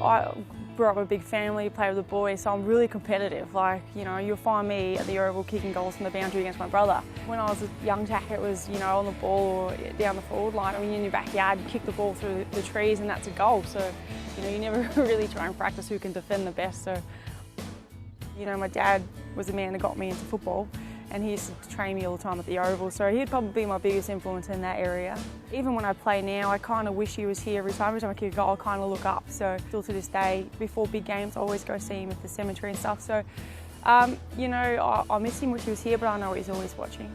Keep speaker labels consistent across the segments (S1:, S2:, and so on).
S1: I grew up with a big family, played with the boys, so I'm really competitive. Like, you know, you'll find me at the Oval kicking goals from the boundary against my brother. When I was a young TAC, it was, you know, on the ball or down the forward line. I mean, in your backyard, you kick the ball through the trees and that's a goal. So, you know, you never really try and practice who can defend the best. So, you know, my dad was the man that got me into football, and he used to train me all the time at the Oval, so he'd probably be my biggest influence in that area. Even when I play now, I kind of wish he was here every time I kick a goal, I kind of look up. So still to this day, before big games, I always go see him at the cemetery and stuff. So, you know, I miss him, wish he was here, but I know he's always watching.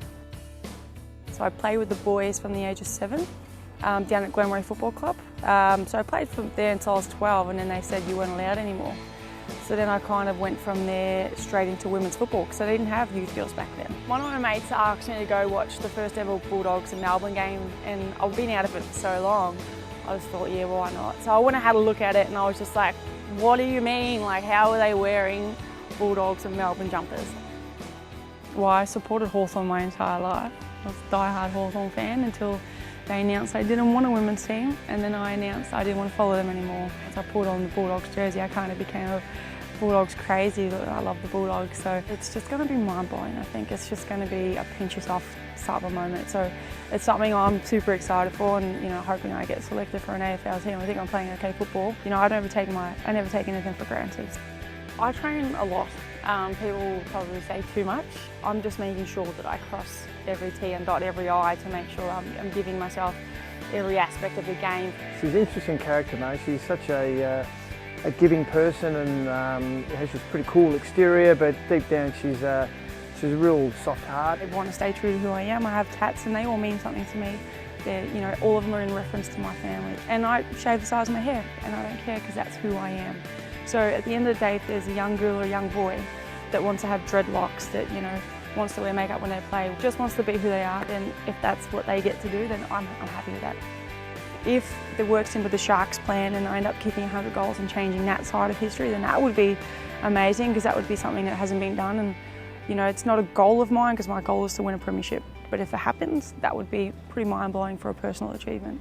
S1: So I played with the boys from the age of 7 down at Glenroy Football Club. So I played from there until I was 12, and then they said you weren't allowed anymore. So then I kind of went from there straight into women's football because I didn't have youth girls back then. One of my mates asked me to go watch the first ever Bulldogs and Melbourne game, and I've been out of it for so long, I just thought, yeah, well, why not? So I went and had a look at it and I was just like, what do you mean? Like, how are they wearing Bulldogs and Melbourne jumpers? Well, I supported Hawthorn my entire life. I was a die-hard Hawthorn fan until they announced they didn't want a women's team, and then I announced I didn't want to follow them anymore. So I pulled on the Bulldogs jersey, I kind of became a Bulldogs crazy. I love the Bulldogs, so it's just going to be mind-blowing. I think it's just going to be a pinch yourself type of moment. So it's something I'm super excited for, and you know, hoping I get selected for an AFL team. I think I'm playing okay football. You know, I never take anything for granted. I train a lot. People probably say too much. I'm just making sure that I cross every T and dot every I to make sure I'm giving myself every aspect of the game.
S2: She's an interesting character, mate. She's such a giving person, and has this pretty cool exterior, but deep down she's a real soft heart.
S1: I want to stay true to who I am. I have tats and they all mean something to me. They're, you know, all of them are in reference to my family. And I shave the size of my hair, and I don't care because that's who I am. So at the end of the day, if there's a young girl or a young boy that wants to have dreadlocks, that, you know, wants to wear makeup when they play, just wants to be who they are, then if that's what they get to do, then I'm happy with that. If it works in with the Sharks plan and I end up kicking 100 goals and changing that side of history, then that would be amazing, because that would be something that hasn't been done. And you know, it's not a goal of mine because my goal is to win a premiership. But if it happens, that would be pretty mind-blowing for a personal achievement.